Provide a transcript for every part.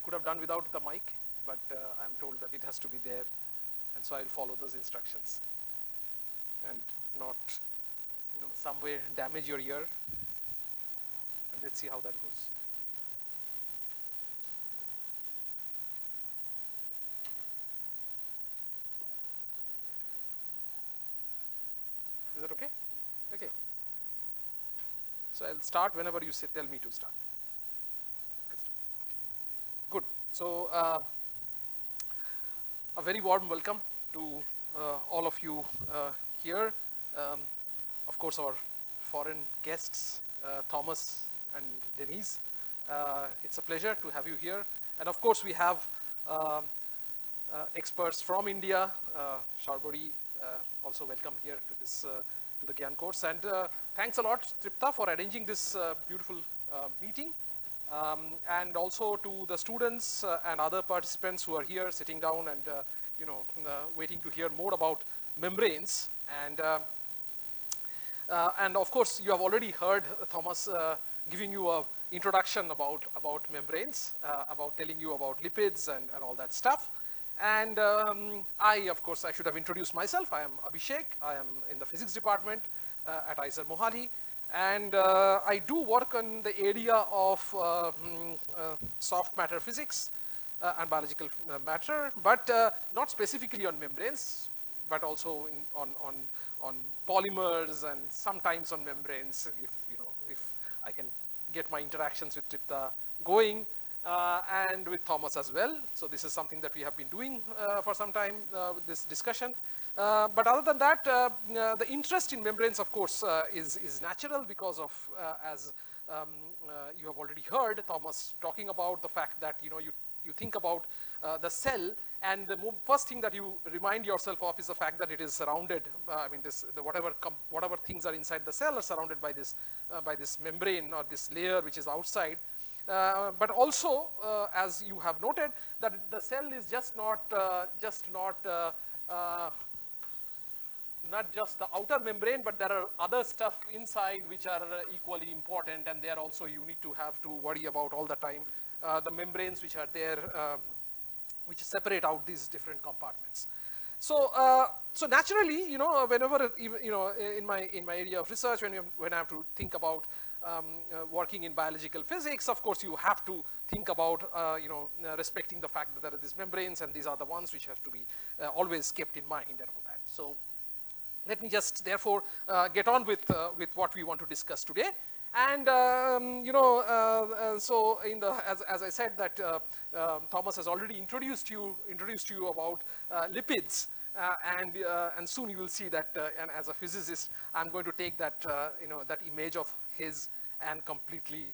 could have done without the mic, but I'm told that it has to be there, and so I'll follow those instructions and not, somewhere damage your ear. And let's see how that goes. Is that okay? Okay. So I'll start whenever you say, tell me to start. Good. So a very warm welcome to all of you here. Of course, our foreign guests, Thomas and Denise. It's a pleasure to have you here. And of course, we have experts from India. Sharbori, also welcome here to this to the GIAN course. And thanks a lot, Tripta, for arranging this beautiful meeting. And also to the students and other participants who are here sitting down and waiting to hear more about membranes. And of course, you have already heard Thomas giving you an introduction about membranes, about telling you about lipids and all that stuff. And of course, I should have introduced myself. I am Abhishek. I am in the physics department at IISER Mohali. And I do work on the area of soft matter physics and biological matter, but not specifically on membranes, but also on polymers and sometimes on membranes, if I can get my interactions with Tripta going, and with Thomas as well. So this is something that we have been doing for some time with this discussion. But other than that, the interest in membranes, of course, is natural because of, as you have already heard Thomas talking about the fact that, you think about the cell, and the first thing that you remind yourself of is the fact that it is surrounded, whatever things are inside the cell are surrounded by this membrane or this layer which is outside. But also, as you have noted, that the cell is not just the outer membrane, but there are other stuff inside which are equally important, and there also you need to have to worry about all the time the membranes which are there, which separate out these different compartments. So, so naturally, whenever in my area of research, when I have to think about working in biological physics, of course, you have to think about respecting the fact that there are these membranes, and these are the ones which have to be always kept in mind and all that. So let me just therefore get on with what we want to discuss today. And so as I said that Thomas has already introduced you about lipids, and soon you will see that, and as a physicist, I'm going to take that that image of his and completely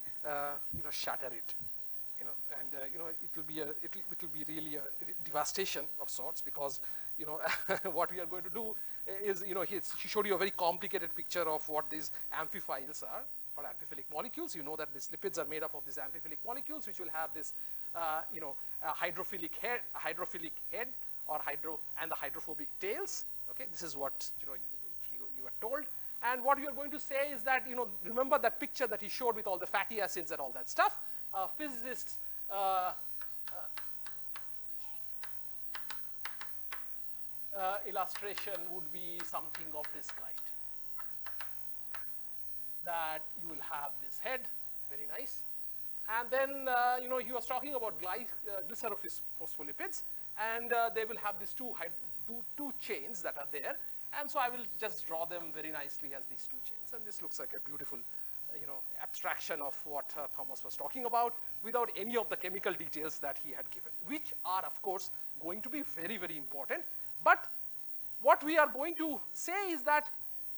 shatter it, and it will be really a devastation of sorts, because what we are going to do is, he showed you a very complicated picture of what these amphiphiles are, or amphiphilic molecules. You know that these lipids are made up of these amphiphilic molecules, which will have this hydrophilic head and the hydrophobic tails. Okay, this is what you are told. And what you are going to say is that, remember that picture that he showed with all the fatty acids and all that stuff. Physicists illustration would be something of this kind. That you will have this head, very nice. And then, he was talking about glycerophospholipids, and they will have these two chains that are there. And so I will just draw them very nicely as these two chains. And this looks like a beautiful, abstraction of what Thomas was talking about, without any of the chemical details that he had given, which are, of course, going to be very, very important. But what we are going to say is that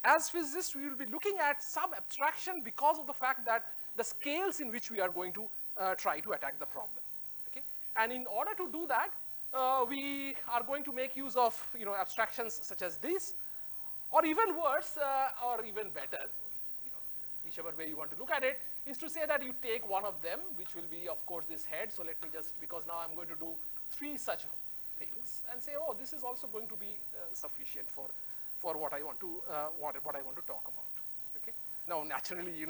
as physicists, we will be looking at some abstraction because of the fact that the scales in which we are going to try to attack the problem. Okay? And in order to do that, we are going to make use of abstractions such as this, or even worse, or even better, whichever way you want to look at it, is to say that you take one of them, which will be, of course, this head. So let me just, because now I'm going to do 3 such things, and say, oh, this is also going to be sufficient for what I want to talk about. Okay. Now, naturally,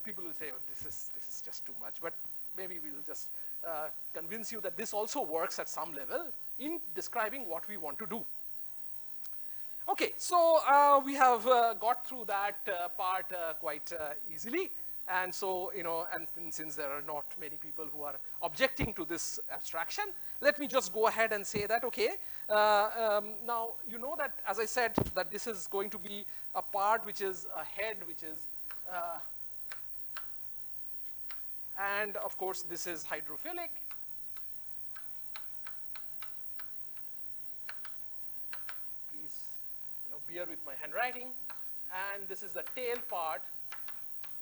people will say, oh, this is just too much. But maybe we'll just convince you that this also works at some level in describing what we want to do. Okay, so we have got through that part quite easily. And so, and since there are not many people who are objecting to this abstraction, let me just go ahead and say that, okay, now you know that, as I said, that this is going to be a part which is a head, which is, and of course this is hydrophilic. Please, bear with my handwriting. And this is the tail part,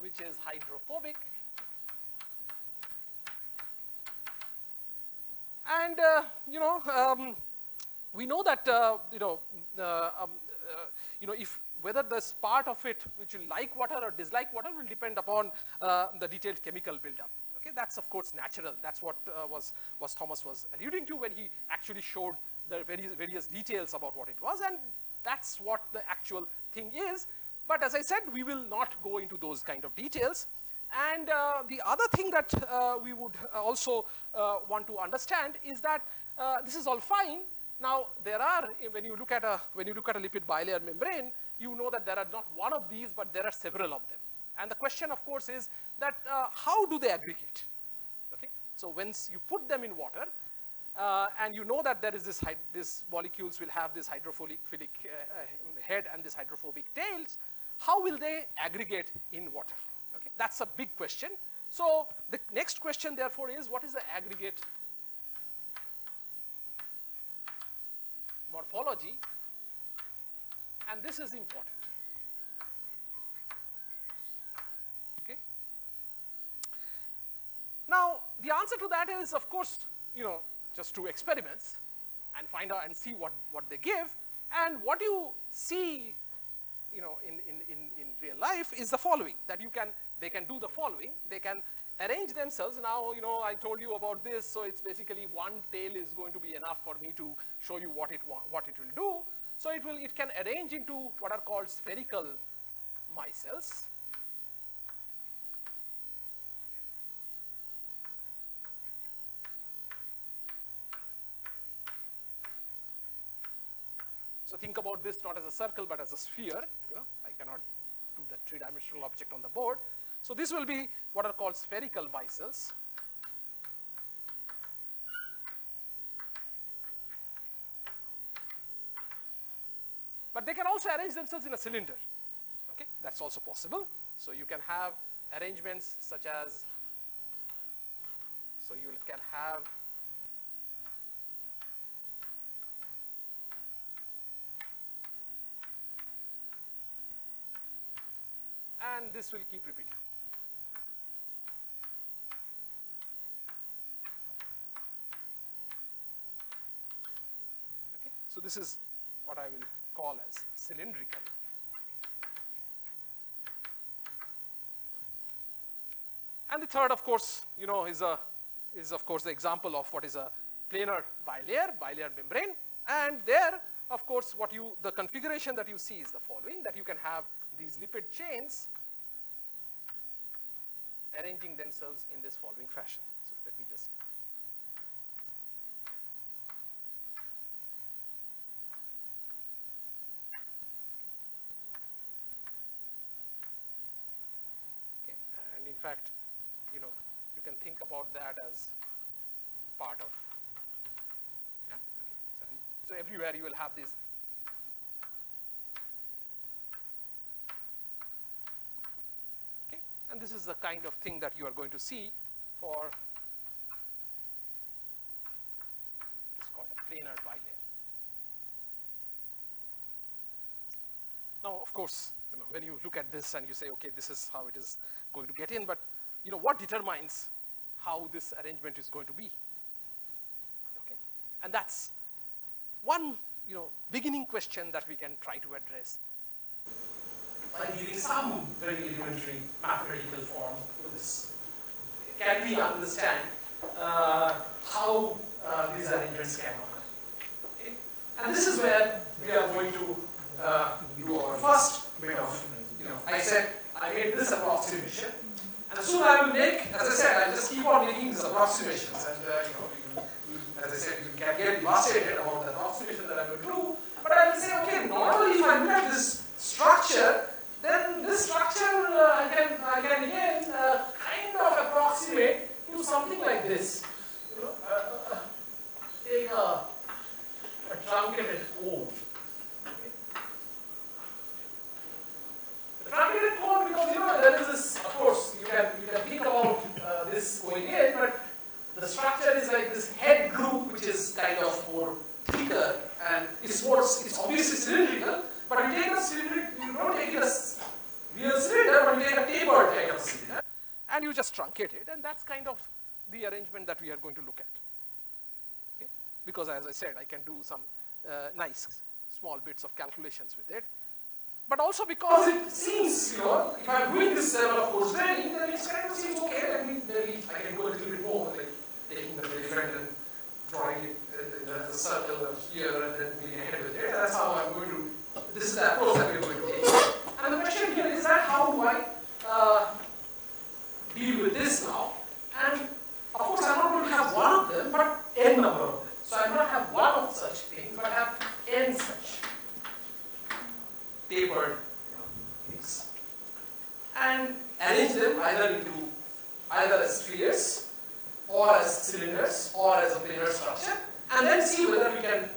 which is hydrophobic. And, we know that, if whether this part of it which will like water or dislike water will depend upon the detailed chemical buildup. Okay, that's of course natural. That's what Thomas was alluding to when he actually showed the various details about what it was, and that's what the actual thing is. But as I said, we will not go into those kind of details. And the other thing that we would also want to understand is that this is all fine. Now there are, when you look at a lipid bilayer membrane, you know that there are not one of these, but there are several of them. And the question, of course, is that how do they aggregate? Okay, so once you put them in water, and you know that there is these molecules will have this hydrophilic head and this hydrophobic tails, how will they aggregate in water? Okay, that's a big question. So the next question, therefore, is what is the aggregate morphology? And this is important. Okay. Now the answer to that is, of course, just do experiments and find out and see what they give. And what you see, in real life is the following, that they can do the following. They can arrange themselves. Now, I told you about this, so it's basically one tail is going to be enough for me to show you what it will do. So it can arrange into what are called spherical micelles. So think about this not as a circle, but as a sphere. I cannot do the three-dimensional object on the board. So this will be what are called spherical micelles. But they can also arrange themselves in a cylinder. Okay, that's also possible. So you can have arrangements such as, so you can have and this will keep repeating. Okay, so this is what I will call as cylindrical. And the third, of course, is of course the example of what is a planar bilayer membrane. And there, of course, the configuration that you see is the following, that you can have these lipid chains arranging themselves in this following fashion. So let me just okay, and in fact, you can think about that as part of, yeah, okay. So everywhere you will have these. And this is the kind of thing that you are going to see for what is called a planar bilayer. Now, of course, when you look at this and you say, okay, this is how it is going to get in, but what determines how this arrangement is going to be? Okay, and that's one beginning question that we can try to address by giving some very elementary mathematical form to this. Can we understand how these arrangements can occur? Okay? And this is where we are going to do our first bit of, I said I made this approximation, And soon I will make, as I said, I'll just keep on making these approximations, and as I said, you can get devastated about the approximation that I will do, but I will say, okay, normally if I look at this structure, then this structure I can again kind of approximate to something like this. Take a truncated cone. The truncated cone, because there is this, of course, you can think about this going in, but the structure is like this head group, which is kind of more thicker, and it's obviously cylindrical, but you take a cylindrical, you don't take it as real cylinder, but you take a tapered kind of cylinder, and you just truncate it, and that's kind of the arrangement that we are going to look at. Okay? Because as I said, I can do some nice small bits of calculations with it. But also because it seems, if I'm doing this level of course training, then it kind of seems okay. Maybe I can go a little bit more, like taking the different and drawing it in the circle of here and then moving ahead with it. That's how I'm going to, this is the approach that we're going to take. And the question here is that how do I deal with this now? And of course I'm not going to have one of them, but n number of them. So I will not have one of such things, but I have n such tapered things, and arrange them either as spheres or as cylinders or as a planar structure, and then see whether we can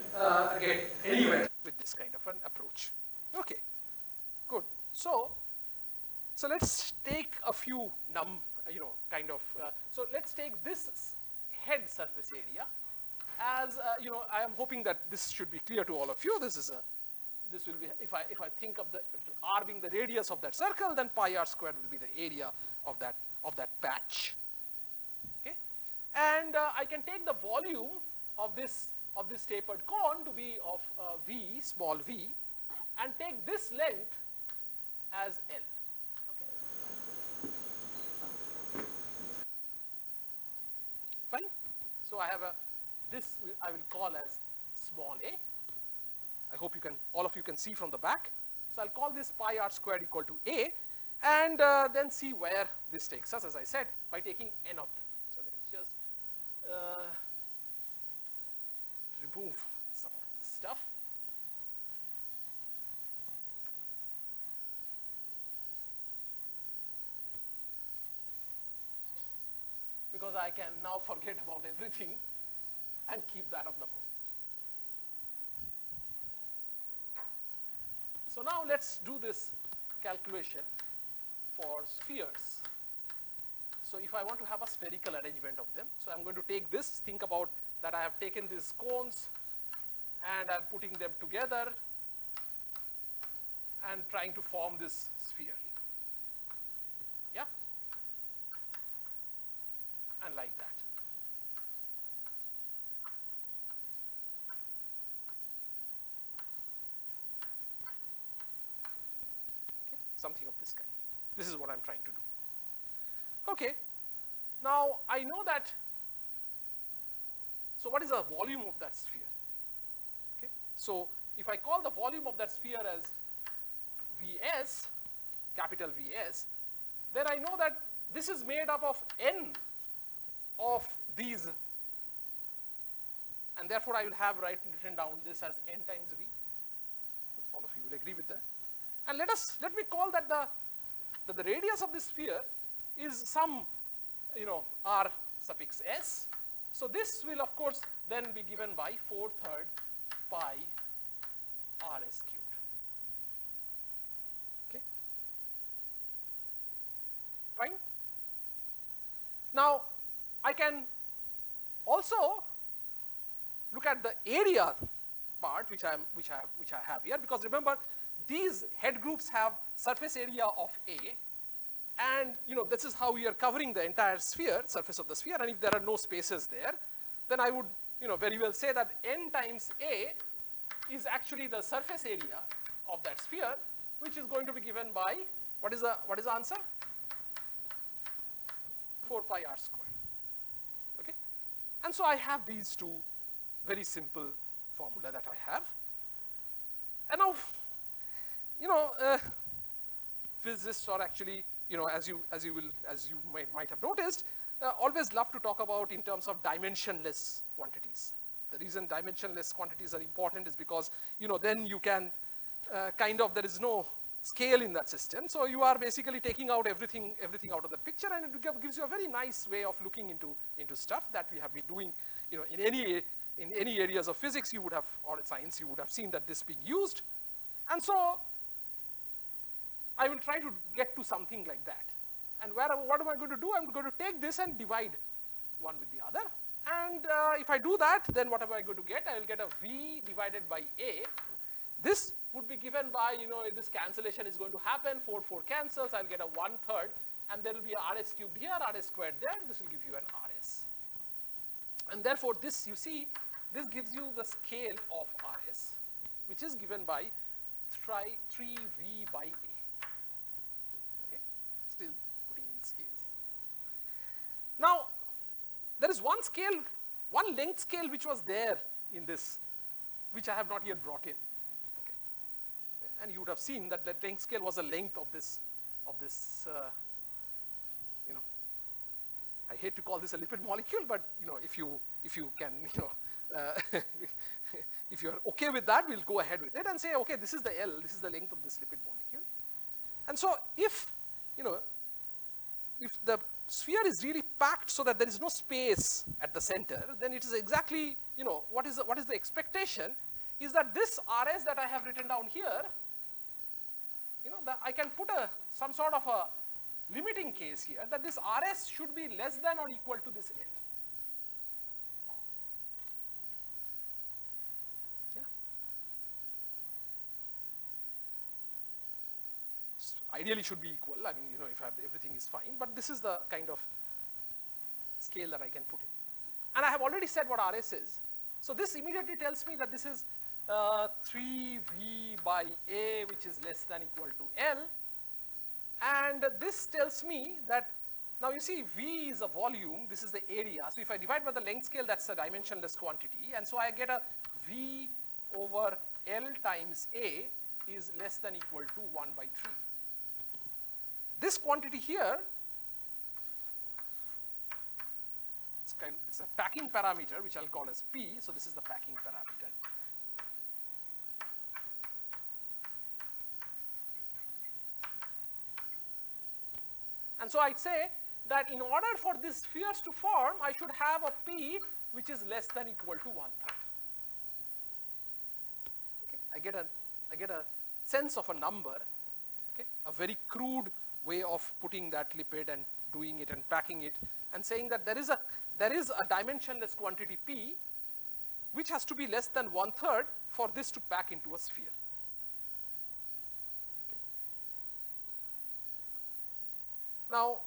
get anywhere with this kind of an approach. Okay, good. So let's take a few so let's take this head surface area as I am hoping that this should be clear to all of you. This will be, if I think of the r being the radius of that circle, then pi r squared will be the area of that patch. Okay, and I can take the volume of this tapered cone to be of v, small v, and take this length as L. Okay. Fine. So I have this I will call as small a. I hope all of you can see from the back. So I'll call this pi r squared equal to a, and then see where this takes us, as I said, by taking n of them. So let's just remove some of this stuff. Because I can now forget about everything and keep that on the board. So now let's do this calculation for spheres. So if I want to have a spherical arrangement of them, so I'm going to take this, think about that I have taken these cones and I'm putting them together and trying to form this sphere. Yeah? And like that. Okay, something of this kind. This is what I'm trying to do. Okay, now I know that, so what is the volume of that sphere? Okay, so if I call the volume of that sphere as Vs, capital Vs, then I know that this is made up of n of these, and therefore I will have written down this as n times V. All of you will agree with that. And let me call that the radius of this sphere is some, r suffix s. So this will of course then be given by 4/3 pi rs cubed. Okay. Fine. Now I can also look at the area part, which I have here, because remember these head groups have surface area of A, and this is how we are covering the entire sphere, surface of the sphere, and if there are no spaces there, then I would very well say that n times A is actually the surface area of that sphere, which is going to be given by, what is the answer? 4 pi r squared. Okay, and so I have these two very simple formula that I have, and now physicists, or actually as you might have noticed, always love to talk about in terms of dimensionless quantities. The reason dimensionless quantities are important is because, then you can there is no scale in that system. So you are basically taking out everything out of the picture, and it gives you a very nice way of looking into stuff that we have been doing, in any areas of physics you would have, or science, you would have seen that this being used. And so I will try to get to something like that. And what am I going to do? I'm going to take this and divide one with the other. And if I do that, then what am I going to get? I will get a V divided by A. This would be given by, this cancellation is going to happen, 4 cancels, I'll get a 1/3, and there will be a RS cubed here, RS squared there, this will give you an RS. And therefore this, you see, this gives you the scale of RS, which is given by 3V by A. Okay, still putting in scales. Now, there is one length scale which was there in this, which I have not yet brought in. And you would have seen that the length scale was the length of this, I hate to call this a lipid molecule, but if you can, if you are okay with that, we'll go ahead with it and say, okay, this is the L, this is the length of this lipid molecule. And so if the sphere is really packed so that there is no space at the center, then it is exactly, what is the expectation is that this RS that I have written down here, that I can put some sort of a limiting case here, that this RS should be less than or equal to this L. Yeah. Ideally should be equal. I mean, if everything is fine, but this is the kind of scale that I can put in. And I have already said what RS is. So this immediately tells me that this is 3V by A, which is less than equal to L. And this tells me that, now you see, V is a volume, this is the area. So if I divide by the length scale, that's a dimensionless quantity. And so I get a V over L times A is less than equal to 1 by 3. This quantity here, it's a packing parameter, which I'll call as P. So this is the packing parameter. And so I'd say that in order for these spheres to form, I should have a P which is less than equal to 1/3. Okay, I get a sense of a number, okay, a very crude way of putting that lipid and doing it and packing it, and saying that there is a dimensionless quantity P which has to be less than 1/3 for this to pack into a sphere. Now,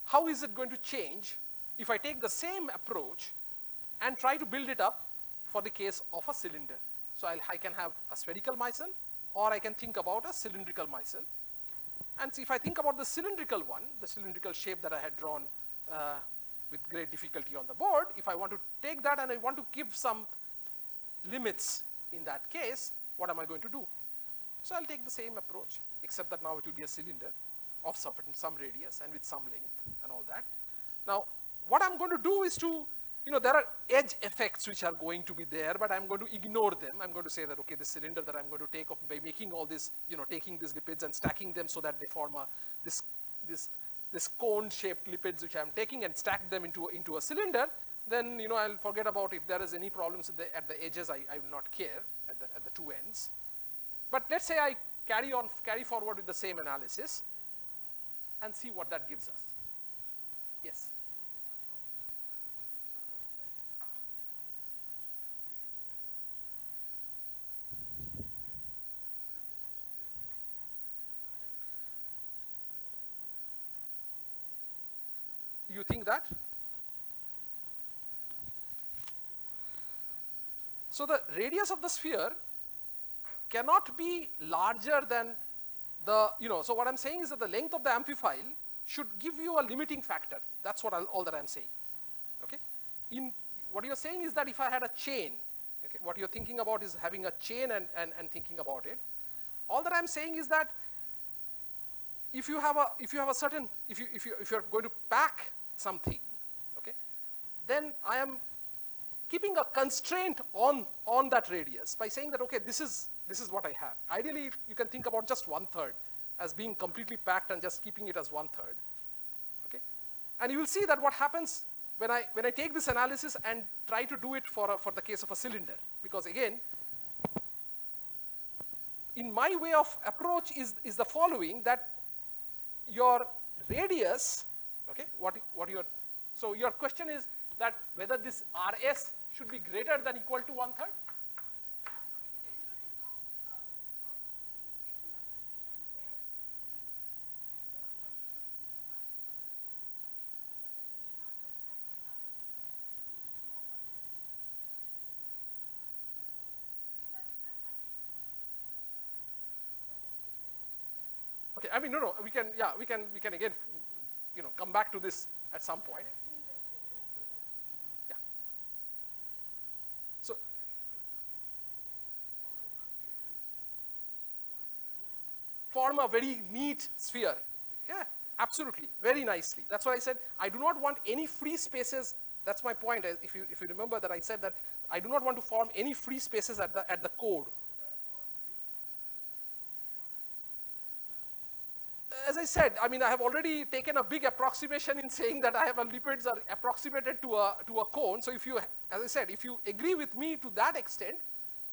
how is it going to change if I take the same approach and try to build it up for the case of a cylinder? So I can have a spherical micelle, or I can think about a cylindrical micelle. And see, if I think about the cylindrical one, the cylindrical shape that I had drawn with great difficulty on the board, if I want to take that and I want to give some limits in that case, what am I going to do? So I'll take the same approach, except that now it will be a cylinder of some radius and with some length and all that. Now, what I'm going to do is to, there are edge effects which are going to be there, but I'm going to ignore them. I'm going to say that, okay, the cylinder that I'm going to take by making all this, taking these lipids and stacking them so that they form this cone-shaped lipids which I'm taking and stack them into a cylinder, then, I'll forget about if there is any problems at the edges, I will not care at the two ends. But let's say I carry forward with the same analysis and see what that gives us. Yes? You think that? So the radius of the sphere cannot be larger than so what I'm saying is that the length of the amphiphile should give you a limiting factor. That's all that I'm saying. Okay? What you're saying is that if I had a chain, okay, what you're thinking about is having a chain and thinking about it. All that I'm saying is that if you have a certain, if you're going to pack something, okay, then I am keeping a constraint on that radius by saying that, okay, this is what I have. Ideally, you can think about just 1/3 as being completely packed and just keeping it as 1/3. Okay, and you will see that what happens when I take this analysis and try to do it for the case of a cylinder, because again, in my way of approach is the following, that your radius, okay, so your question is that whether this RS should be greater than equal to 1/3. Okay, I mean, no, we can again, come back to this at some point. Yeah. So, form a very neat sphere. Yeah, absolutely, very nicely. That's why I said I do not want any free spaces. That's my point. If you remember that I said that I do not want to form any free spaces at the core. As I said, I mean, I have already taken a big approximation in saying that I have a lipids are approximated to a cone. So if you, as I said, if you agree with me to that extent,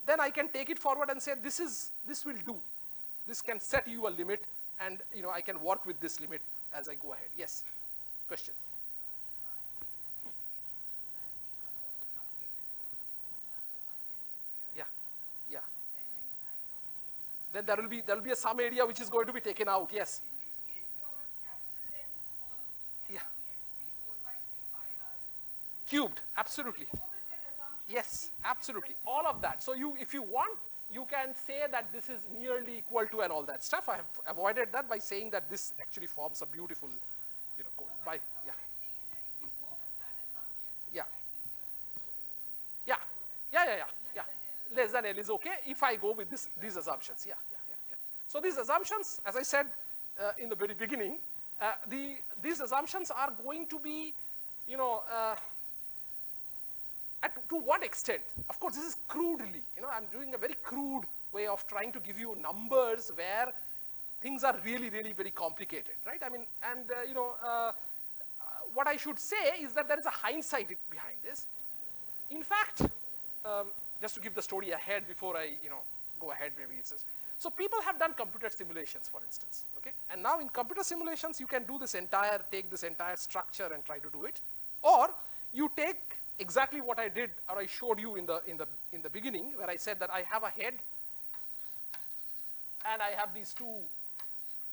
then I can take it forward and say this will do. This can set you a limit, and I can work with this limit as I go ahead. Yes, questions? Yeah, yeah. Then there will be some area which is going to be taken out. Yes. Yeah. Cubed, absolutely. Yes, absolutely. All of that. So if you want, you can say that this is nearly equal to and all that stuff. I have avoided that by saying that this actually forms a beautiful, code. Yeah. Yeah. Yeah. Yeah. Less than L is okay if I go with these assumptions. Yeah. So these assumptions, as I said in the very beginning, these assumptions are going to be, to what extent? Of course, this is crudely, I'm doing a very crude way of trying to give you numbers where things are really, really very complicated, right? I mean, and what I should say is that there is a hindsight behind this. In fact, just to give the story ahead before I, go ahead, maybe it says. So people have done computer simulations, for instance, okay? And now in computer simulations, you can do take this entire structure and try to do it, or you take exactly what I did, or I showed you in the beginning, where I said that I have a head, and I have these two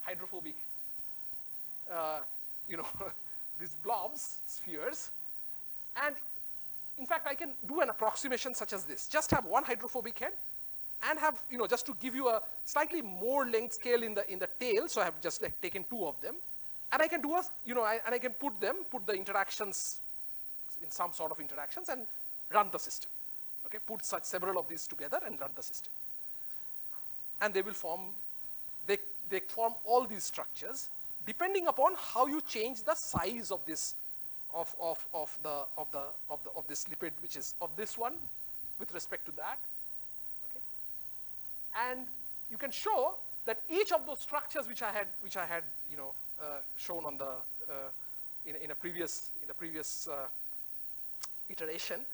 hydrophobic, these blobs, spheres, and in fact, I can do an approximation such as this. Just have one hydrophobic head, and have, just to give you a slightly more length scale in the tail, so I have just like taken two of them, and I can do and I can put the interactions in some sort of interactions and run the system. Okay, put several of these together and run the system, and they will form. They form all these structures depending upon how you change the size of this of this lipid, which is of this one with respect to that. And you can show that each of those structures which I had shown on the in a previous iteration,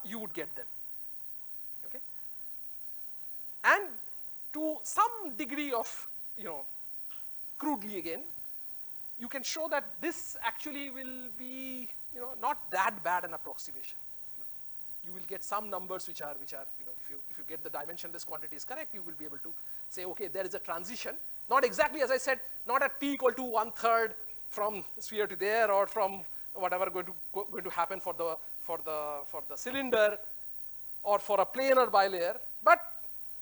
you would get them. Okay, and to some degree of crudely again, you can show that this actually will be not that bad an approximation. You will get some numbers which are if you get the dimensionless quantities correct, you will be able to say, okay, there is a transition, not exactly as I said, not at p equal to 1/3 from sphere to there, or from whatever going to happen for the cylinder or for a planar bilayer, but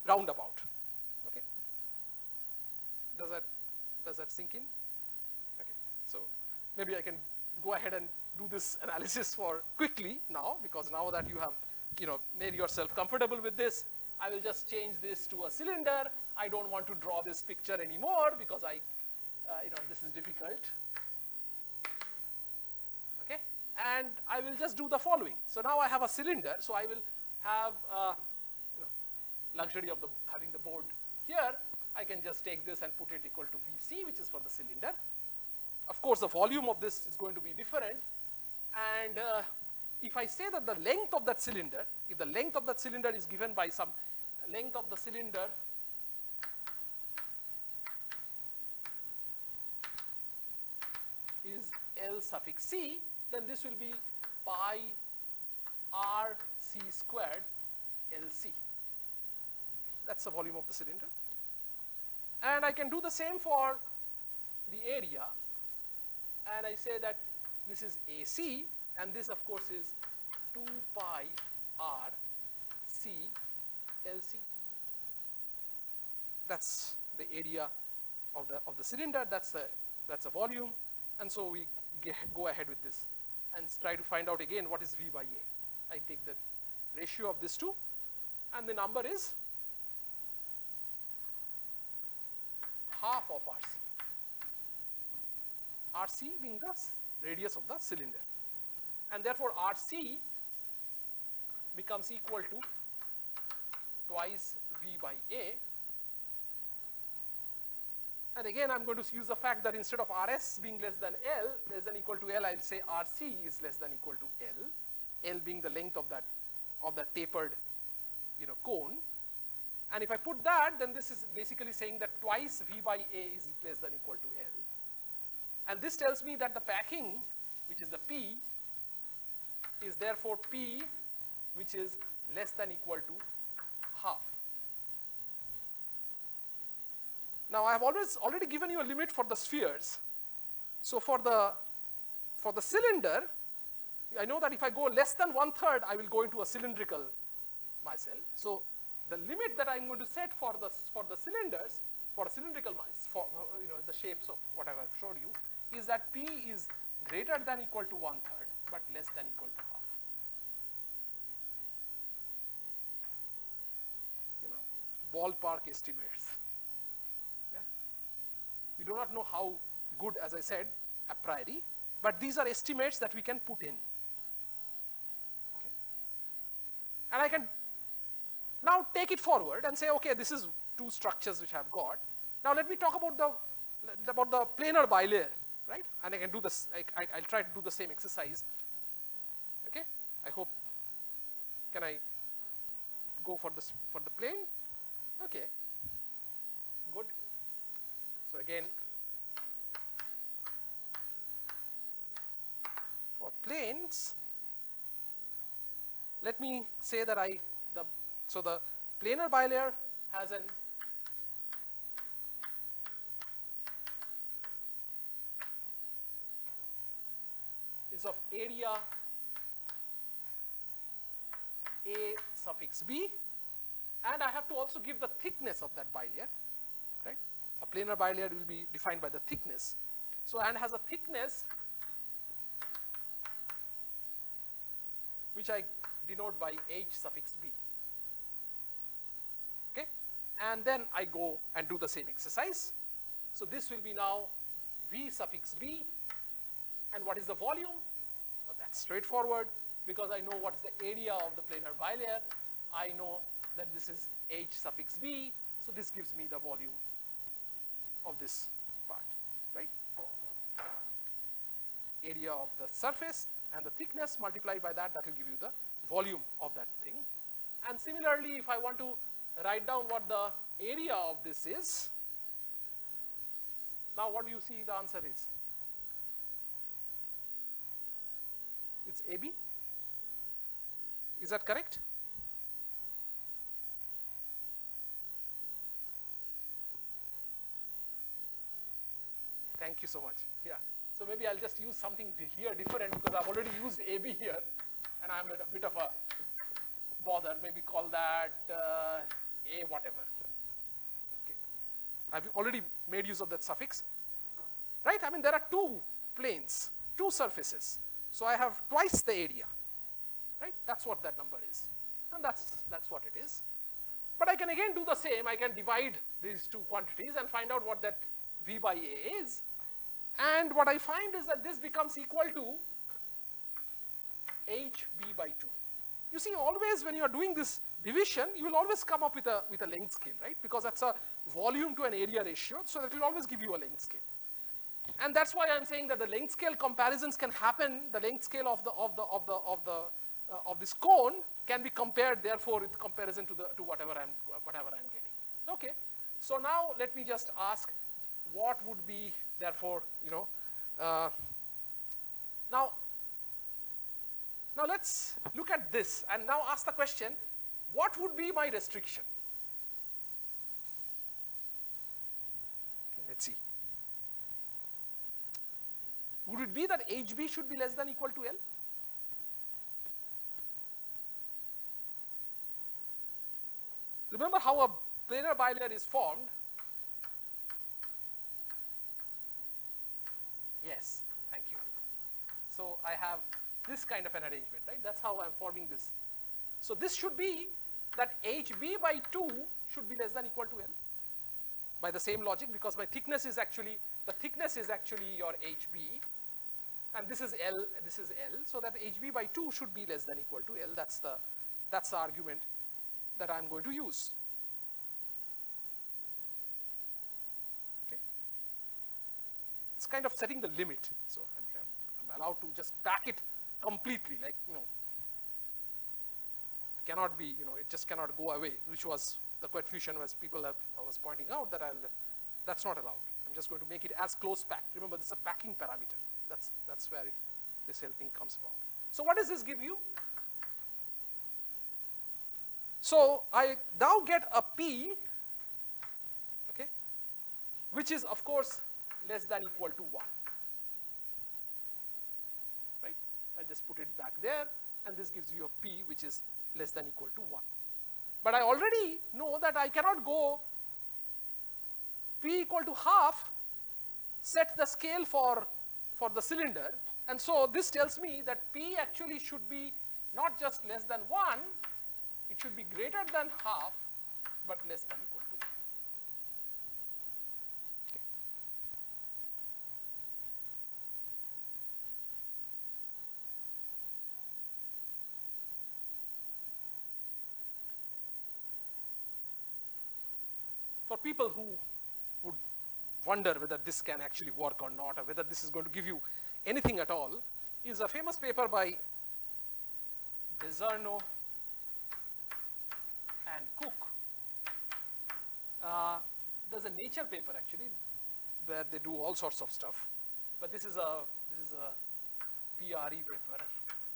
roundabout. Okay, does that sink in? Okay, so maybe I can go ahead and do this analysis quickly now, because now that you have made yourself comfortable with this, I will just change this to a cylinder. I don't want to draw this picture anymore, because I this is difficult. Okay, and I will just do the following. So now I have a cylinder, so I will have luxury of having the board here. I can just take this and put it equal to Vc, which is for the cylinder. Of course, the volume of this is going to be different, and if I say that the length of that cylinder, if the length of that cylinder is given by some length of the cylinder is L suffix c, then this will be pi r c squared Lc. That's the volume of the cylinder. And I can do the same for the area, and I say that this is AC, and this of course is 2 pi r c Lc. That's the area of the cylinder. That's a volume, and so we go ahead with this and try to find out again what is V by A. I take the ratio of these two, and the number is half of RC. RC being the radius of the cylinder, and therefore RC becomes equal to twice V by A. And again, I'm going to use the fact that instead of RS being less than L, less than equal to L, I'll say RC is less than equal to L. L being the length of that tapered, cone. And if I put that, then this is basically saying that twice V by A is less than equal to L. And this tells me that the packing, which is the P, is therefore P, which is less than equal to half. Now, I have already given you a limit for the spheres. So for the cylinder, I know that if I go less than 1/3, I will go into a cylindrical micelle. So the limit that I'm going to set for the cylinders, for cylindrical mice, for the shapes of whatever I've showed you, is that P is greater than equal to 1/3, but less than equal to half. Ballpark estimates. Yeah? We do not know how good, as I said, a priori, but these are estimates that we can put in. Okay? And I can now take it forward and say, okay, this is two structures which I've got. Now let me talk about the planar bilayer, right? And I can do this. I'll try to do the same exercise. Okay? I hope. Can I go for the plane? Okay. Good. So again, for planes, let me say that so the planar bilayer has is of area A suffix B, and I have to also give the thickness of that bilayer, right? A planar bilayer will be defined by the thickness. So, and has a thickness which I denote by H suffix B. Okay? And then I go and do the same exercise. So this will be now V suffix B, and what is the volume? Well, that's straightforward, because I know what is the area of the planar bilayer. I know that this is H suffix B, so this gives me the volume of this part, right? Area of the surface and the thickness multiplied by that will give you the volume of that thing. And similarly, if I want to write down what the area of this is, now what do you see the answer is? It's AB. Is that correct? Thank you so much. Yeah. So maybe I'll just use something here different, because I've already used AB here, and I'm at a bit of a bother. Maybe call that A whatever. Okay. I've already made use of that suffix, right? I mean, there are two planes, two surfaces. So I have twice the area, right? That's what that number is, and that's what it is. But I can again do the same. I can divide these two quantities and find out what that V by A is. And what I find is that this becomes equal to HB by 2. You see, always when you are doing this division, you will always come up with a length scale, right? Because that's a volume to an area ratio, so that will always give you a length scale. And that's why I'm saying that the length scale comparisons can happen. The length scale of this cone can be compared, therefore, with comparison to whatever I'm getting. Okay. So now let me just ask, what would be, therefore, now let's look at this and now ask the question, what would be my restriction? Okay, let's see. Would it be that HB should be less than or equal to L? Remember how a planar bilayer is formed? Yes, thank you. So I have this kind of an arrangement, right? That's how I'm forming this. So this should be that HB by 2 should be less than or equal to L by the same logic, because my thickness is actually, the thickness is actually your HB, and this is L, so that HB by 2 should be less than or equal to L. That's the argument that I'm going to use. Okay. It's kind of setting the limit. So I'm allowed to just pack it completely, like, cannot be, it just cannot go away, which was the coefficient as I was pointing out that that's not allowed. I'm just going to make it as close packed. Remember, this is a packing parameter. That's where this whole thing comes about. So what does this give you? So I now get a P, okay, which is of course less than or equal to 1. Right? I'll just put it back there, and this gives you a P which is less than or equal to 1. But I already know that I cannot go P equal to half, set the scale for the cylinder, and so this tells me that P actually should be not just less than 1, it should be greater than half, but less than or equal to 1. Okay. For people who would wonder whether this can actually work or not, or whether this is going to give you anything at all, is a famous paper by Deserno and Cook. There's a Nature paper actually where they do all sorts of stuff, but this is a PRE paper,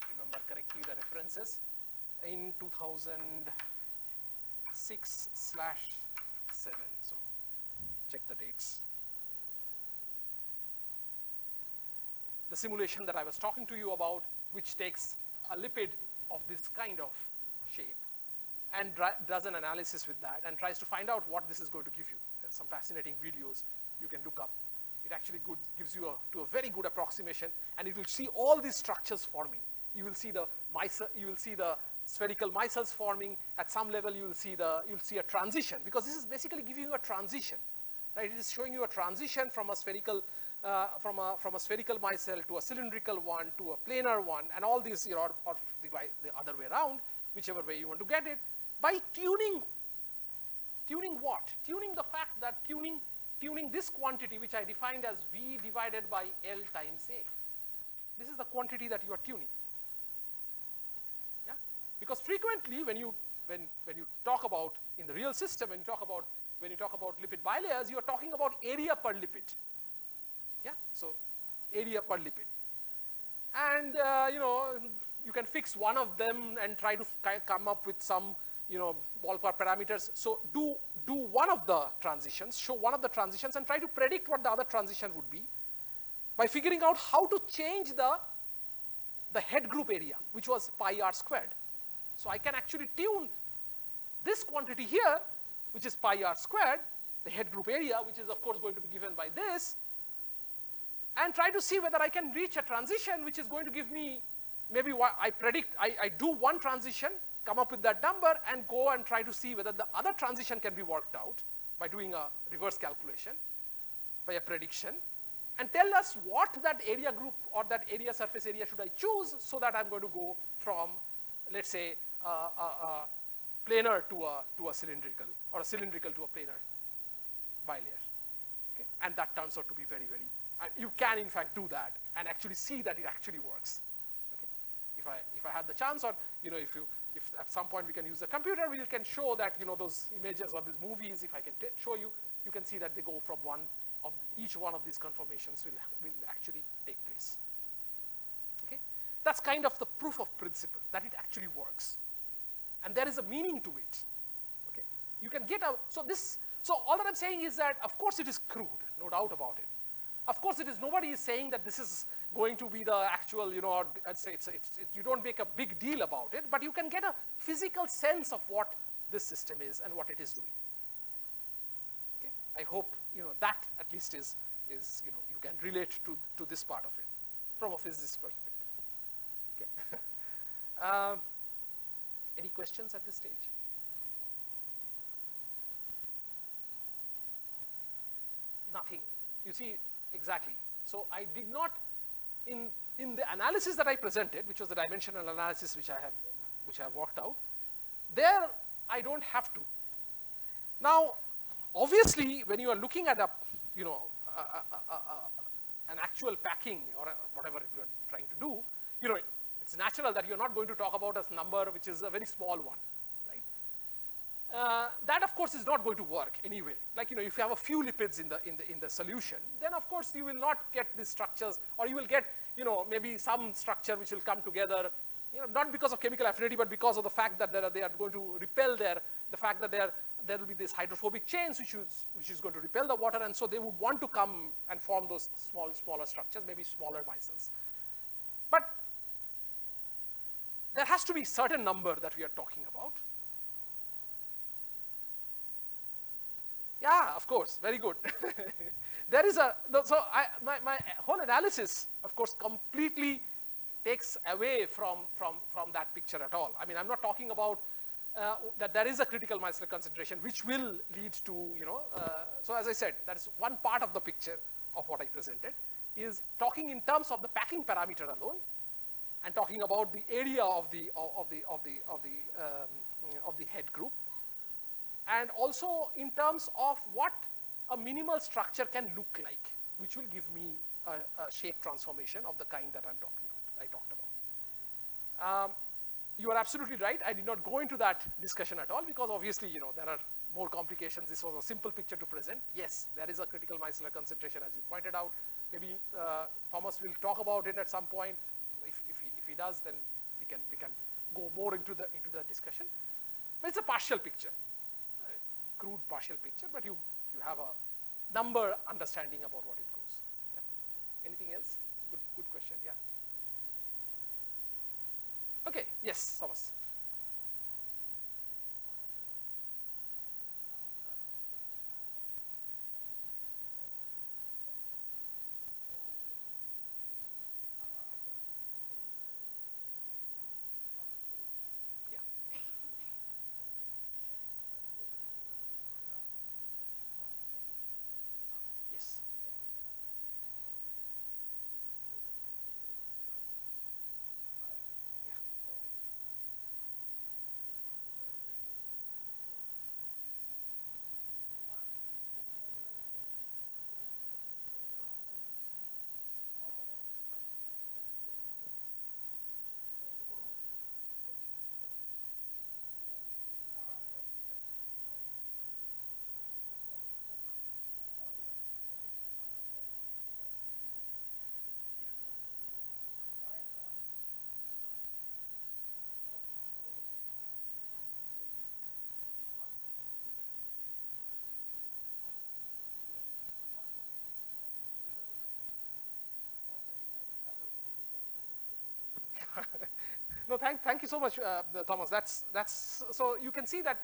remember correctly the references, in 2006/7, so check the dates. The simulation that I was talking to you about, which takes a lipid of this kind of shape and does an analysis with that and tries to find out what this is going to give you. There's some fascinating videos you can look up. It actually gives you a very good approximation, and it will see all these structures forming. You will see the spherical micelles forming. At some level, you'll see a transition, because this is basically giving you a transition, right? It is showing you a transition from a spherical micelle to a cylindrical one to a planar one, and all these, or the other way around, whichever way you want to get it, by tuning what? Tuning the fact that tuning this quantity, which I defined as V divided by L times A. This is the quantity that you are tuning. Yeah? Because frequently when you talk about in the real system, when you talk about lipid bilayers, you are talking about area per lipid. Yeah? So area per lipid. And you can fix one of them and try to come up with some ballpark parameters. So do one of the transitions, show one of the transitions, and try to predict what the other transition would be by figuring out how to change the head group area, which was pi r squared. So I can actually tune this quantity here, which is pi r squared, the head group area, which is of course going to be given by this, and try to see whether I can reach a transition which is going to give me maybe what I predict. I do one transition, come up with that number, and go and try to see whether the other transition can be worked out by doing a reverse calculation. by a prediction, and tell us what that area group or that area surface area should I choose, so that I'm going to go from, let's say, a planar to a cylindrical, or a cylindrical to a planar bilayer. Okay? And that turns out to be very, very, and you can in fact do that and actually see that it actually works. Okay? If I have the chance, or if at some point we can use the computer, we can show that those images or these movies, if I can show you, you can see that they go from each one of these conformations will actually take place. Okay? That's kind of the proof of principle, that it actually works. And there is a meaning to it. Okay? You can get so all that I'm saying is that, of course it is crude, no doubt about it. Of course nobody is saying that this is going to be the actual, or I'd say you don't make a big deal about it, but you can get a physical sense of what this system is and what it is doing. Okay? I hope, that at least is you can relate to this part of it from a physicist perspective. Okay? Any questions at this stage? Nothing. You see, exactly. So I did not, in the analysis that I presented, which was the dimensional analysis which I have worked out, there I don't have to. Now, obviously, when you are looking at an actual packing or whatever you are trying to do, it's natural that you're not going to talk about a number which is a very small one, right? That of course is not going to work anyway. Like, if you have a few lipids in the solution, then of course you will not get these structures, or you will get, maybe some structure which will come together, not because of chemical affinity, but because of the fact that they are going to repel the fact that there will be this hydrophobic chains which is going to repel the water, and so they would want to come and form those smaller structures, maybe smaller micelles. But there has to be certain number that we are talking about. Yeah, of course, very good. There is my whole analysis, of course, completely takes away from that picture at all. I mean, I'm not talking about that there is a critical micellar concentration which will lead to, so as I said, that is one part of the picture of what I presented, is talking in terms of the packing parameter alone, and talking about the area of the head group, and also in terms of what a minimal structure can look like, which will give me a shape transformation of the kind that I talked about. You are absolutely right. I did not go into that discussion at all, because obviously, there are more complications. This was a simple picture to present. Yes, there is a critical micellar concentration, as you pointed out. Maybe Thomas will talk about it at some point. If he does, then we can go more into the discussion. But it's a partial picture, crude partial picture. But you have a number understanding about what it goes. Yeah. Anything else? Good question. Yeah. Okay. Yes, Thomas. Yeah. Yes. Yeah. No, thank you so much, Thomas. That's so you can see that,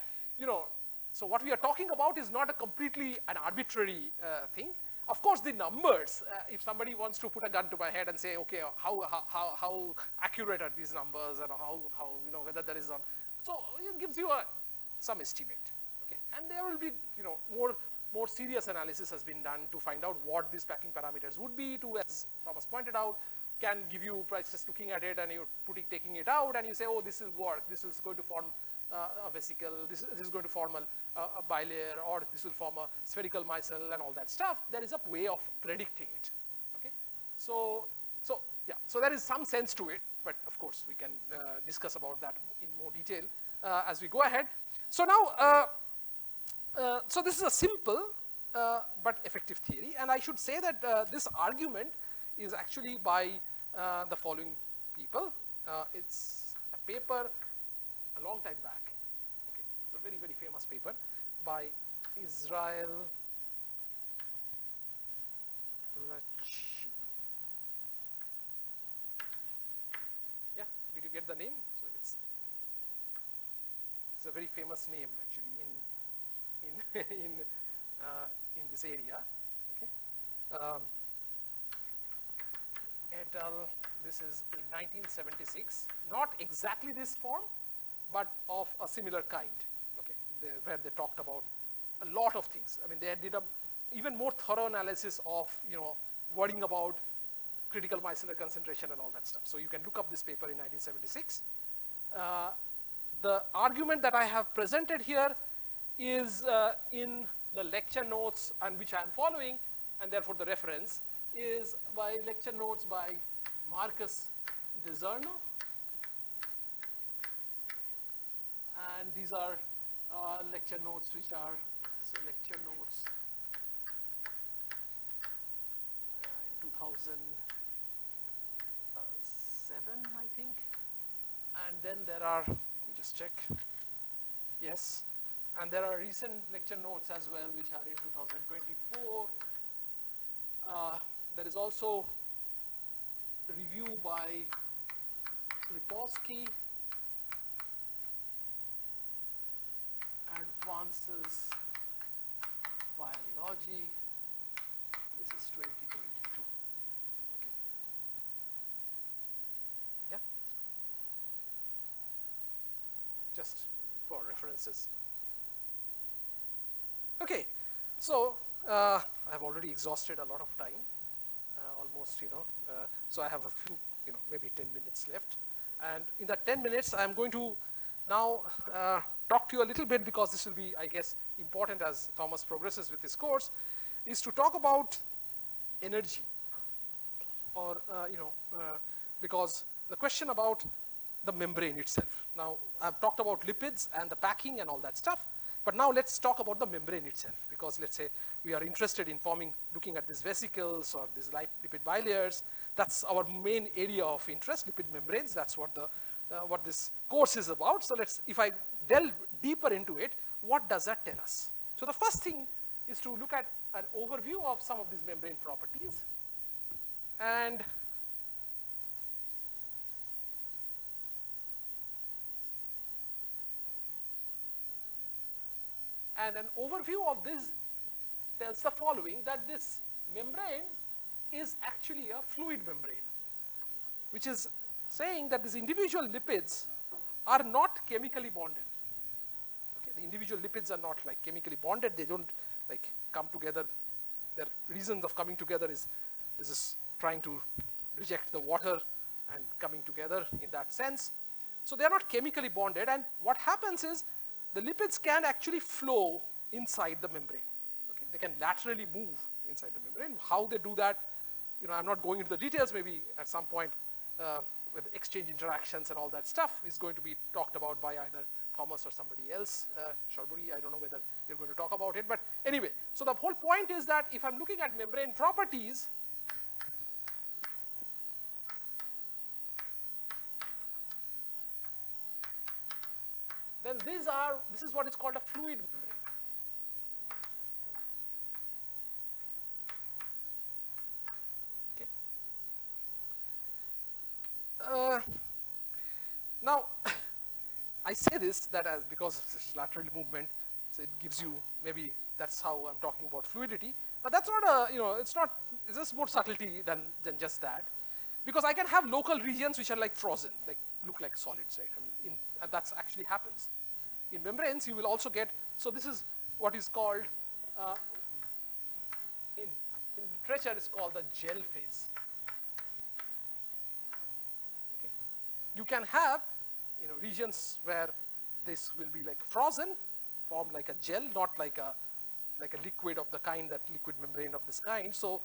so what we are talking about is not a completely an arbitrary thing. Of course, the numbers, if somebody wants to put a gun to my head and say, okay, how accurate are these numbers, and how whether there is some, so it gives you some estimate, okay, and there will be, more more serious analysis has been done to find out what these packing parameters would be to, as Thomas pointed out, can give you by just looking at it and you're taking it out and you say, oh, this will work, this is going to form a vesicle, this is going to form a bilayer, or this will form a spherical micelle and all that stuff. There is a way of predicting it, okay? So there is some sense to it, but of course we can discuss about that in more detail as we go ahead. So now, so this is a simple but effective theory, and I should say that this argument is actually by the following people. It's a paper a long time back. Okay, it's a very, very famous paper by Israel. Yeah, did you get the name? So it's a very famous name actually in this area. Okay. Et al. This is in 1976. Not exactly this form, but of a similar kind. Okay, where they talked about a lot of things. I mean, they did a even more thorough analysis of worrying about critical micellar concentration and all that stuff. So you can look up this paper in 1976. The argument that I have presented here is in the lecture notes, and which I am following, and therefore the reference is by lecture notes by Marcus DeZerno, and these are lecture notes which are lecture notes in 2007, I think, and then there are, let me just check, yes, and there are recent lecture notes as well which are in 2024. There is also a review by Pomorski, Advances Biology. This is 2022. Okay. Yeah. Just for references. Okay. So I've already exhausted a lot of time. Almost, so I have a few, maybe 10 minutes left. And in that 10 minutes, I'm going to now talk to you a little bit, because this will be, I guess, important as Thomas progresses with his course, is to talk about energy, or, because the question about the membrane itself. Now, I've talked about lipids and the packing and all that stuff, but now let's talk about the membrane itself, because let's say we are interested in looking at these vesicles or these lipid bilayers. That's our main area of interest, lipid membranes. That's what what this course is about. So if I delve deeper into it, what does that tell us? So the first thing is to look at an overview of some of these membrane properties, and an overview of this tells the following, that this membrane is actually a fluid membrane, which is saying that these individual lipids are not chemically bonded. Okay? The individual lipids are not like chemically bonded. They don't like come together. Their reasons of coming together is this is trying to reject the water and coming together in that sense. So they are not chemically bonded, and what happens is the lipids can actually flow inside the membrane. Okay? They can laterally move inside the membrane. How they do that, I'm not going into the details. Maybe at some point with exchange interactions and all that stuff is going to be talked about by either Thomas or somebody else. Sharbury, I don't know whether you're going to talk about it, but anyway. So the whole point is that if I'm looking at membrane properties, then this is what is called a fluid membrane. Okay. Now, I say this because of this lateral movement, so it gives you, maybe that's how I'm talking about fluidity, but that's not it's just more subtlety than just that, because I can have local regions which are like frozen, like look like solids, right? I mean, and that's actually happens. In membranes, you will also get, so this is what is called temperature is called the gel phase. Okay. You can have regions where this will be like frozen, formed like a gel, not like a liquid of the kind, that liquid membrane of this kind. So,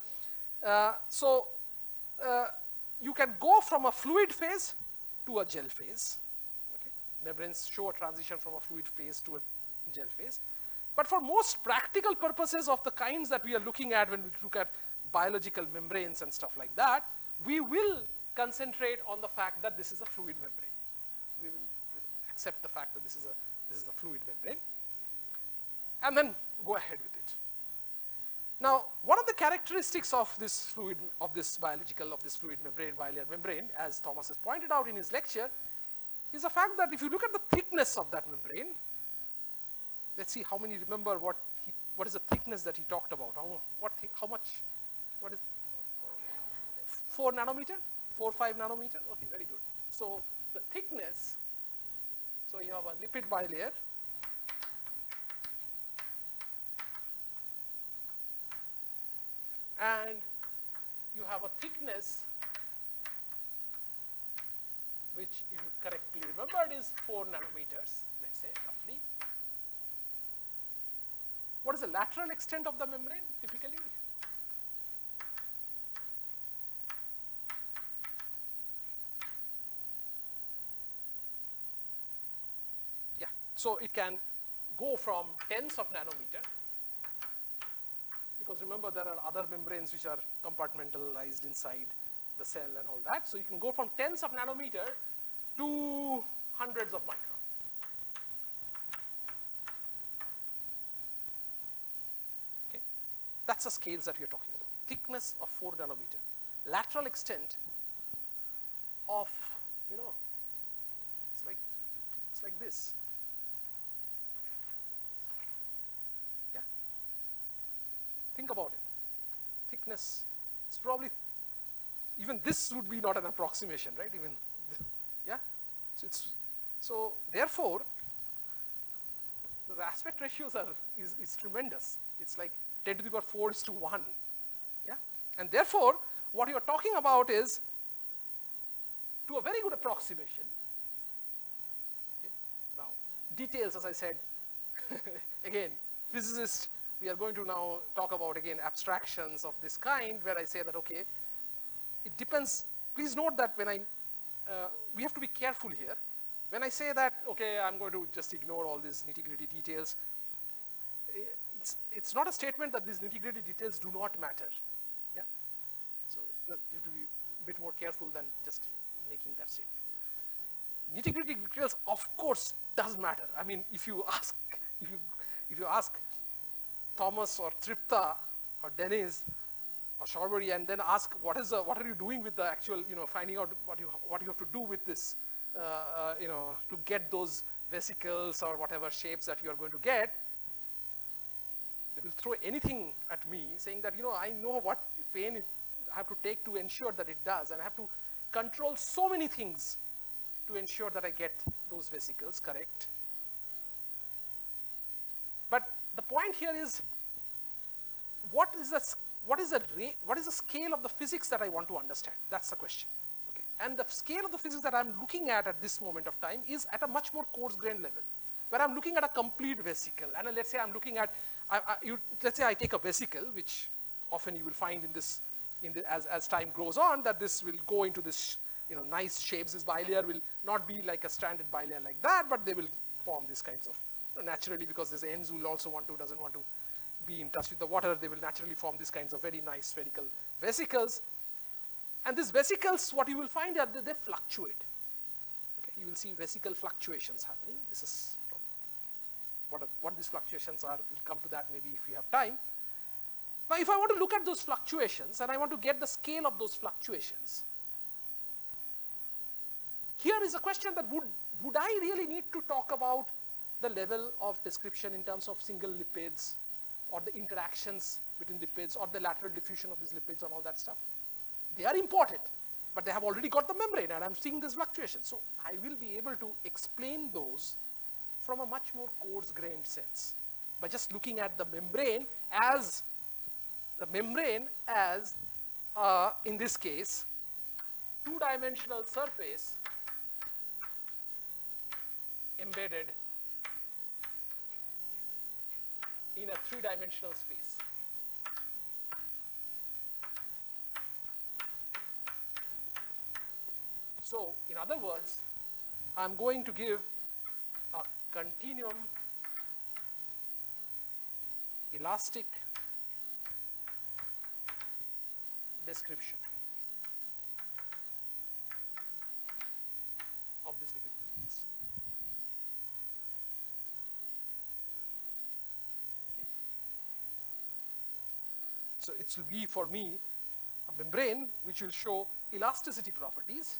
you can go from a fluid phase to a gel phase. Okay. Membranes show a transition from a fluid phase to a gel phase. But for most practical purposes of the kinds that we are looking at when we look at biological membranes and stuff like that, we will concentrate on the fact that this is a fluid membrane. We will accept the fact that this is a fluid membrane, and then go ahead with it. Now, one of the characteristics of this fluid membrane, bilayer membrane, as Thomas has pointed out in his lecture, is the fact that if you look at the thickness of that membrane, let's see how many remember what is the thickness that he talked about. How much? What is 4 nanometer? 4 or 5 nanometer? Okay, very good. So the thickness, so you have a lipid bilayer, and you have a thickness which, if you correctly remembered, is 4 nanometers, let's say, roughly. What is the lateral extent of the membrane typically? Yeah, so it can go from tens of nanometer, because remember there are other membranes which are compartmentalized inside the cell and all that. So you can go from tens of nanometer to hundreds of micron. Okay, that's the scales that we are talking about. Thickness of 4 nanometer, lateral extent of, it's like this. Yeah, think about it. Thickness, it's probably, even this would be not an approximation, right? Even, yeah. So therefore, the aspect ratios is tremendous. It's like 10 to the power 4 is to 1. Yeah, and therefore, what you are talking about is, to a very good approximation. Okay. Now, details, as I said, again, physicists, we are going to now talk about again abstractions of this kind, where I say that okay, it depends. Please note that when we have to be careful here. When I say that, okay, I'm going to just ignore all these nitty-gritty details, it's not a statement that these nitty-gritty details do not matter. Yeah. So you have to be a bit more careful than just making that statement. Nitty-gritty details, of course, does matter. I mean, if you ask Thomas or Tripta or Dennis or Shorbury and then ask what are you doing with the actual, finding out what you have to do with this, to get those vesicles or whatever shapes that you are going to get, they will throw anything at me saying that, I know what pain I have to take to ensure that it does, and I have to control so many things to ensure that I get those vesicles correct. But the point here is, what is the scale of the physics that I want to understand? That's the question. Okay. And the scale of the physics that I'm looking at this moment of time is at a much more coarse-grained level, where I'm looking at a complete vesicle. And let's say I'm looking at, let's say I take a vesicle, which often you will find as time goes on, that this will go into this, nice shapes. This bilayer will not be like a standard bilayer like that, but they will form these kinds of, naturally, because this ends will also doesn't want to be in touch with the water, they will naturally form these kinds of very nice spherical vesicles. And these vesicles, what you will find are that they fluctuate. Okay, you will see vesicle fluctuations happening. This is from what these fluctuations are. We'll come to that maybe if we have time. Now, if I want to look at those fluctuations and I want to get the scale of those fluctuations, here is a question that would I really need to talk about the level of description in terms of single lipids, or the interactions between lipids, or the lateral diffusion of these lipids and all that stuff? They are important, but they have already got the membrane and I'm seeing this fluctuation. So I will be able to explain those from a much more coarse-grained sense by just looking at the membrane as the membrane as, in this case, two-dimensional surface embedded in a three-dimensional space. So, in other words, I'm going to give a continuum elastic description of this lipid membranes. Okay. So, it will be for me a membrane which will show elasticity properties.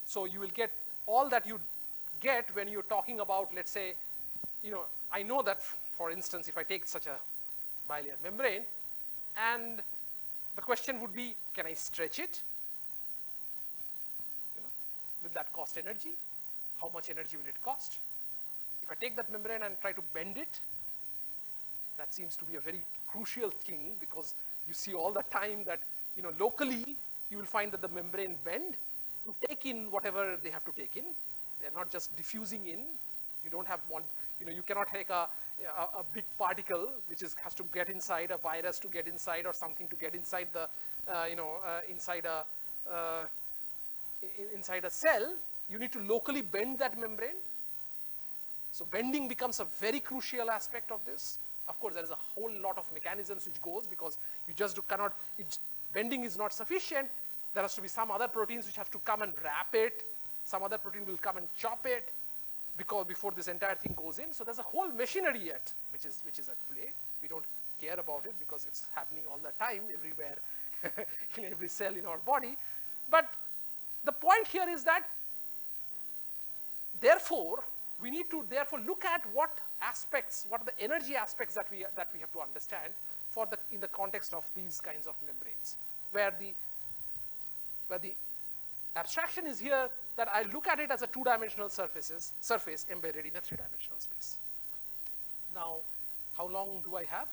So, you will get all that you get when you're talking about, let's say, I know that, for instance, if I take such a bilayer membrane, and the question would be, can I stretch it? Will that cost energy? How much energy will it cost? If I take that membrane and try to bend it, that seems to be a very crucial thing, because you see all the time that, locally, you will find that the membrane bend to take in whatever they have to take in. They're not just diffusing in. You don't have one, you cannot take a big particle which has to get inside, a virus to get inside, or something to get inside the, inside a cell. You need to locally bend that membrane. So bending becomes a very crucial aspect of this. Of course, there is a whole lot of mechanisms which goes, because you just cannot, bending is not sufficient. There has to be some other proteins which have to come and wrap it. Some other protein will come and chop it, because before this entire thing goes in. So there's a whole machinery yet which is at play. We don't care about it because it's happening all the time, everywhere, in every cell in our body. But the point here is that, therefore, we need to look at what are the energy aspects that we have to understand in the context of these kinds of membranes, where the abstraction is here that I look at it as a two-dimensional surface embedded in a three-dimensional space. Now, how long do I have?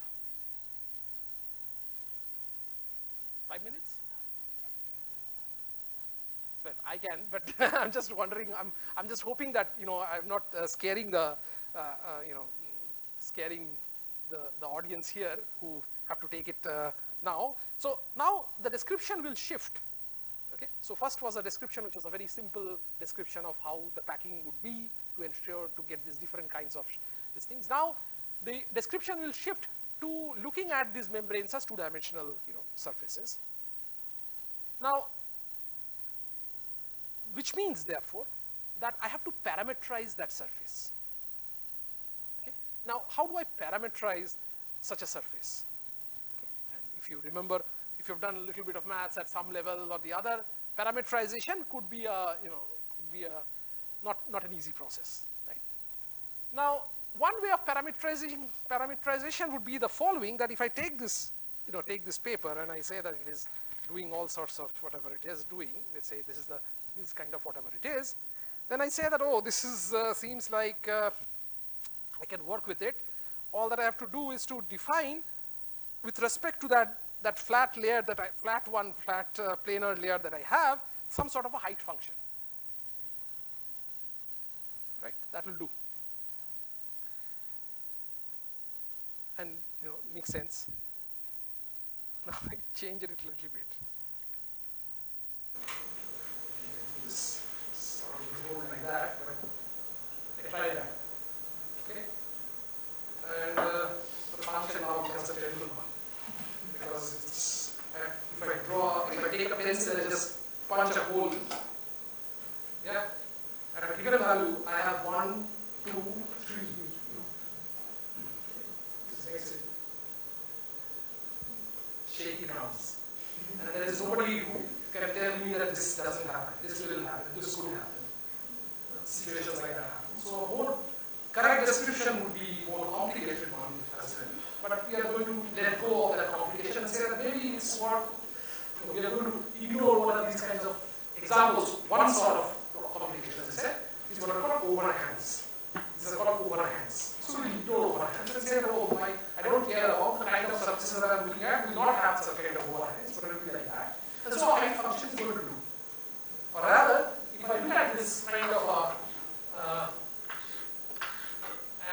5 minutes? Well, I can, but I'm just wondering, I'm just hoping that, I'm not scaring the audience here who have to take it now. So now the description will shift. Okay. So first was a description which was a very simple description of how the packing would be to ensure to get these different kinds of these things. Now the description will shift to looking at these membranes as two-dimensional surfaces. Now, which means therefore that I have to parameterize that surface. Okay. Now, how do I parameterize such a surface? Okay. And if you remember, if you've done a little bit of maths at some level or the other, parameterization could be not an easy process, right? Now, one way of parameterization would be the following: that if I take this, take this paper and I say that it is doing all sorts of whatever it is doing, let's say this is kind of whatever it is, then I say that, oh, this is seems like I can work with it. All that I have to do is to define, with respect to that flat layer flat planar layer that I have, some sort of a height function. Right? That will do. And makes sense. Now I change it a little bit. This sort of hold like that, but I try that. Okay? And the function now becomes a terrible one. Because it's, if I take a pencil and just punch a hole, yeah, at a given value, I have 1, 2, 3. This makes it shaky grounds. And there is nobody who can tell me that this doesn't happen, this will happen, this could happen. Situations like that happen. So a more correct description would be more complicated one as well. But we are going to let go of that complication and say that maybe it's what we are going to ignore one of these kinds of examples. One sort of complication, as I said, is what are called overhangs. These are called overhangs. So we ignore overhangs and say, oh, I don't care about the kind of surfaces that I'm looking at, will not have such kind of overhangs, but it will be like that. And so height function is going to do. Or rather, if I look at this kind of a,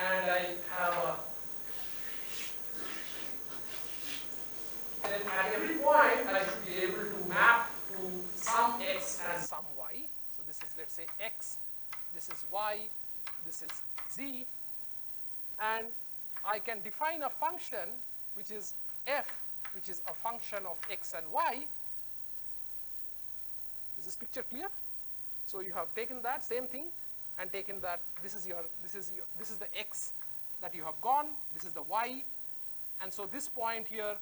and I have a, then at every point I should be able to map to some x and some y. So this is, let's say, x, this is y, this is z, and I can define a function which is f, which is a function of x and y. Is this picture clear? So you have taken that same thing and taken that, this is the x that you have gone, this is the y, and so this point here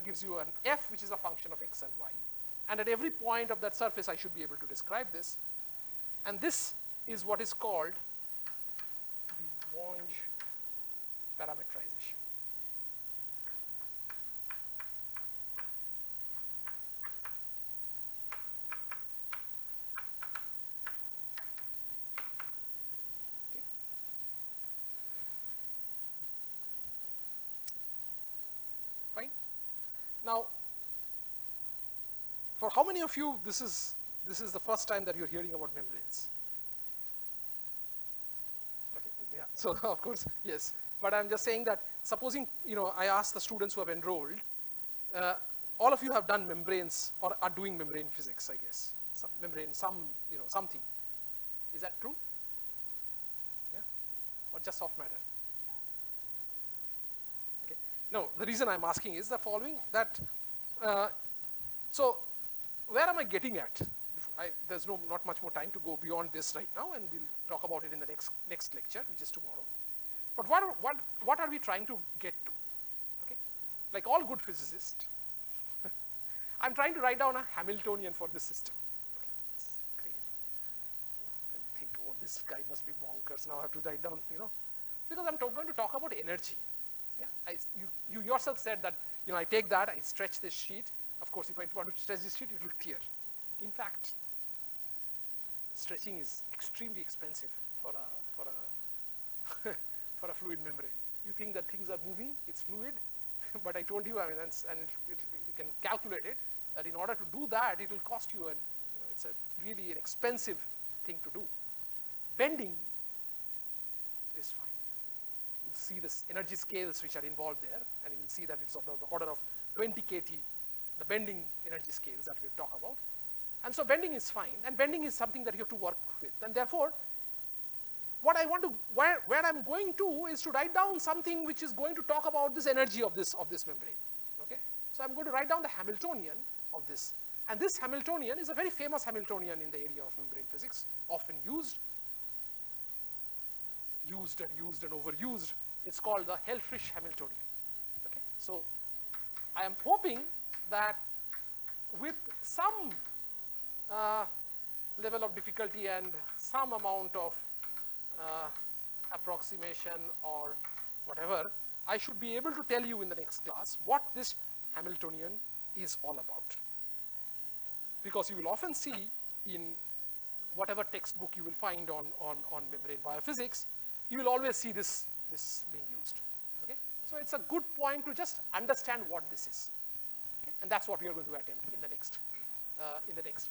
gives you an f, which is a function of x and y. And at every point of that surface I should be able to describe this. And this is what is called the Monge parametrization. Okay. Fine. Now, for how many of you this is the first time that you're hearing about membranes? Okay, yeah. So of course, yes. But I'm just saying that supposing, I asked the students who have enrolled, all of you have done membranes or are doing membrane physics, I guess. Something. Is that true? Yeah? Or just soft matter? Okay. No, the reason I'm asking is the following, that, so where am I getting at? There's not much more time to go beyond this right now, and we'll talk about it in the next lecture, which is tomorrow. But what are we trying to get to? Okay, like all good physicists, I'm trying to write down a Hamiltonian for this system. Okay, it's crazy. I think, oh, this guy must be bonkers. Now I have to write down, because I'm going to talk about energy. Yeah, you yourself said that, I take that, I stretch this sheet. Of course, if I want to stretch this sheet, it will tear. In fact, stretching is extremely expensive for a for a fluid membrane. You think that things are moving, it's fluid, but I told you, you can calculate it, that in order to do that, it will cost you, it's really an expensive thing to do. Bending is fine. You'll see the energy scales which are involved there, and you will see that it's of the order of 20 kT, the bending energy scales that we'll talk about. And so bending is fine, and bending is something that you have to work with. And therefore, what I want to, where I'm going to is to write down something which is going to talk about this energy of this membrane. Okay? So I'm going to write down the Hamiltonian of this. And this Hamiltonian is a very famous Hamiltonian in the area of membrane physics, often used and overused. It's called the Helfrich Hamiltonian. Okay? So I am hoping that with some level of difficulty and some amount of approximation or whatever, I should be able to tell you in the next class what this Hamiltonian is all about. Because you will often see in whatever textbook you will find on membrane biophysics, you will always see this being used. Okay? So it's a good point to just understand what this is. Okay? And that's what we are going to attempt in the next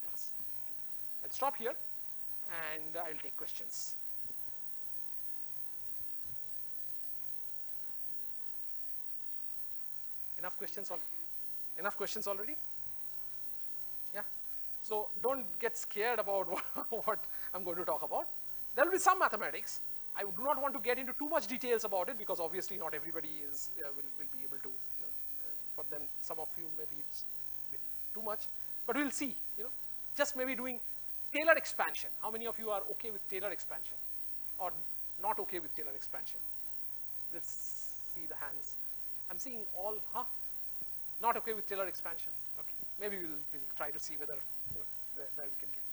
class. I'll stop here and I'll take questions. Enough questions already? Yeah? So don't get scared about what I'm going to talk about. There will be some mathematics. I do not want to get into too much details about it, because obviously not everybody will be able to, for them, some of you maybe it's a bit too much, but we'll see, just maybe doing Taylor expansion. How many of you are okay with Taylor expansion or not okay with Taylor expansion? Let's see the hands. I'm seeing all, not okay with Taylor expansion. Okay, maybe we'll try to see where we can get.